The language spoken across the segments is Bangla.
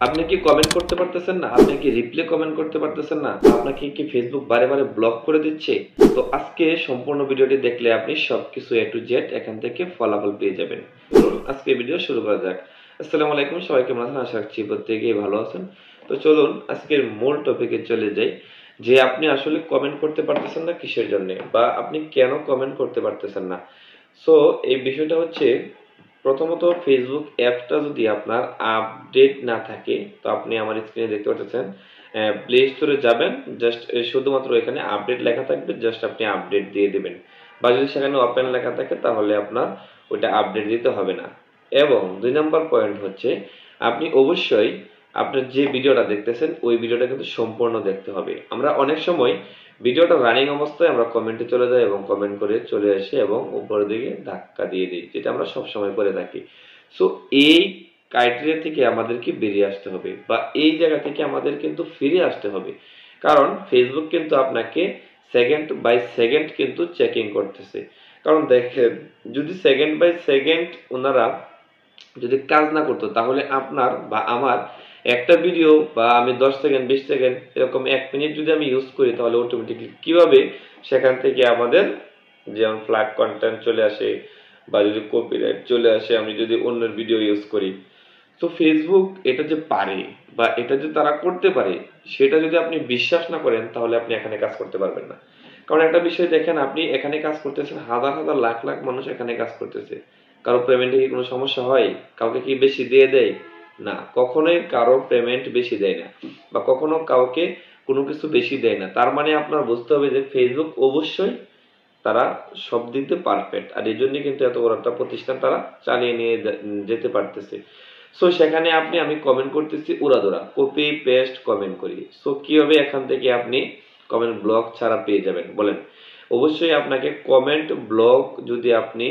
আপনি কি কমেন্ট করতে পারতেছেন না? আপনি কি রিপ্লে কমেন্ট করতে পারতেছেন না? আপনাকে কি ফেসবুক বারে বারে ব্লক করে দিচ্ছে? তো আজকে সম্পূর্ণ ভিডিওটি দেখলে আপনি সবকিছু A to Z এখান থেকে ফলাফল পেয়ে যাবেন। চলুন আজকে ভিডিও শুরু করা যাক। আসসালামু আলাইকুম, সবাই কেমন আছেন? আশা রাখছি প্রত্যেকেই ভালো আছেন। তো চলুন আজকের মূল টপিকে চলে যাই, যে আপনি আসলে কমেন্ট করতে পারতেছেন না কিসের জন্যে, বা আপনি কেন কমেন্ট করতে পারতেছেন না। সো এই বিষয়টা হচ্ছে, প্রথমত ফেসবুক অ্যাপটা যদি আপনার আপডেট না থাকে, তো আপনি আমার স্ক্রিনে দেখতে পাচ্ছেন, প্লে স্টোরে যাবেন, জাস্ট শুধুমাত্র এখানে আপডেট লেখা থাকবে, জাস্ট আপনি আপডেট দিয়ে দেবেন। বা যদি সেখানে ওপেন লেখা থাকে তাহলে আপনার ওইটা আপডেট দিতে হবে না। এবং 2 নম্বর পয়েন্ট হচ্ছে, আপনি অবশ্যই আপনার যে ভিডিওটা দেখতেছেন ওই ভিডিওটা কিন্তু সম্পূর্ণ দেখতে হবে। আমরা অনেক সময় ভিডিওটা রানিং অবস্থায় আমরা কমেন্টে চলে যাই এবং কমেন্ট করে চলে আসি এবং উপরের দিকে ধাক্কা দিয়ে দিই, যেটা আমরা সবসময় করে থাকি। সো এই ক্রাইটেরিয়া থেকে আমাদেরকে বেরিয়ে আসতে হবে, বা এই জায়গা থেকে আমাদের কিন্তু ফিরে আসতে হবে। কারণ ফেসবুক কিন্তু আপনাকে সেকেন্ড বাই সেকেন্ড কিন্তু চেকিং করতেছে। কারণ দেখেন, যদি সেকেন্ড বাই সেকেন্ড ওনারা যদি কাজ না করতো, তাহলে আপনার বা আমার একটা ভিডিও, বা আমি 10 সেকেন্ড 20 সেকেন্ড এরকম 1 মিনিট যদি আমি ইউজ করি, তাহলে অটোমেটিকলি কিভাবে সেখান থেকে আমাদের যেমন ফ্ল্যাগ কন্টেন্ট চলে আসে, বা যদি কপিরাইট চলে আসে আমি যদি অন্যের ভিডিও ইউজ করি। তো ফেসবুক এটা যে পারে, বা এটা যে তারা করতে পারে, সেটা যদি আপনি বিশ্বাস না করেন তাহলে আপনি এখানে কাজ করতে পারবেন না। কারণ একটা বিষয় দেখেন, আপনি এখানে কাজ করতেছেন, হাজার হাজার লাখ লাখ মানুষ এখানে কাজ করতেছে। কারো পেমেন্টে কি কোনো সমস্যা হয়? কাউকে কি বেশি দিয়ে দেয়? না, কখনোই কারো পেমেন্ট বেশি দেয় না, বা কখনো কাউকে কোনো কিছু বেশি দেয় না। তার মানে আপনার বুঝতে হবে যে ফেসবুক অবশ্যই তারা সব দিক দিয়ে পারফেক্ট, আর এই জন্য কিন্তু এত বড় একটা প্রতিষ্ঠান তারা চালিয়ে নিয়ে যেতে পারতেছে। সো সেখানে আমি কমেন্ট করতেছি উড়াধুরা, কপি পেস্ট কমেন্ট করি। সো কিভাবে এখান থেকে আপনি কমেন্ট ব্লক ছাড়া পেয়ে যাবেন বলেন? অবশ্যই আপনাকে কমেন্ট ব্লক যদি আপনি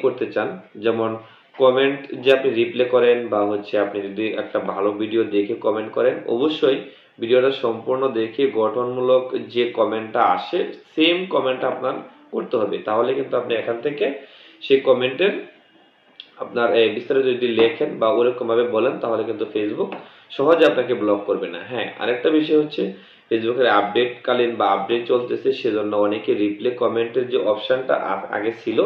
করতে চান, যেমন কমেন্ট যে আপনি রিপ্লে করেন, বা হচ্ছে আপনি যদি একটা ভালো ভিডিও দেখে কমেন্ট করেন, অবশ্যই ভিডিওটা সম্পূর্ণ দেখে গঠনমূলক যে কমেন্টটা আসে সেম কমেন্ট আপনার করতে হবে। তাহলে কিন্তু আপনি এখান থেকে সেই কমেন্টের আপনার বিস্তারিত যদি লেখেন বা ওরকম ভাবে বলেন, তাহলে কিন্তু ফেসবুক সহজে আপনাকে ব্লক করবে না। হ্যাঁ, আরেকটা বিষয় হচ্ছে, ফেসবুকের আপডেট কালীন বা আপডেট চলতেছে, সেজন্য অনেকে রিপ্লে কমেন্টের যে অপশনটা আগে ছিল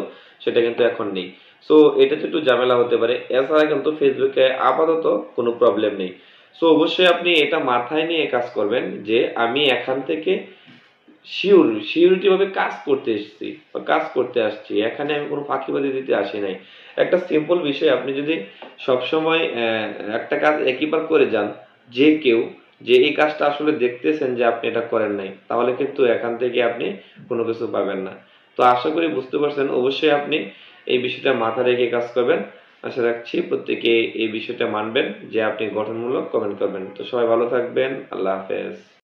সেটা কিন্তু এখন নেই। সো এটা একটু ঝামেলা হতে পারে। এছাড়া কিন্তু ফেসবুকে আপাতত কোনো প্রবলেম নেই। সো অবশ্যই আপনি এটা মাথায় নিয়ে কাজ করবেন, যে আমি এখান থেকে সিউরিটি ভাবে কাজ করতে এসেছি বা কাজ করতে আসছি, এখানে আমি কোনো ফাঁকিবাজি দিতে আসি নাই। একটা সিম্পল বিষয়, আপনি যদি সবসময় একটা কাজ একইবার করে যান, যে কেউ যে এই কাজটা আসলে দেখতেছেন যে আপনি এটা করেন নাই, তাহলে কিন্তু এখান থেকে আপনি কোনো কিছু পাবেন না। তো আশা করি বুঝতে পারছেন। অবশ্যই আপনি এই বিষয়টা মাথায় রেখে কাজ করবেন। আশা রাখছি প্রত্যেকে এই বিষয়টা মানবেন, যে আপনি গঠনমূলক কমেন্ট করবেন। তো সবাই ভালো থাকবেন। আল্লাহ হাফেজ।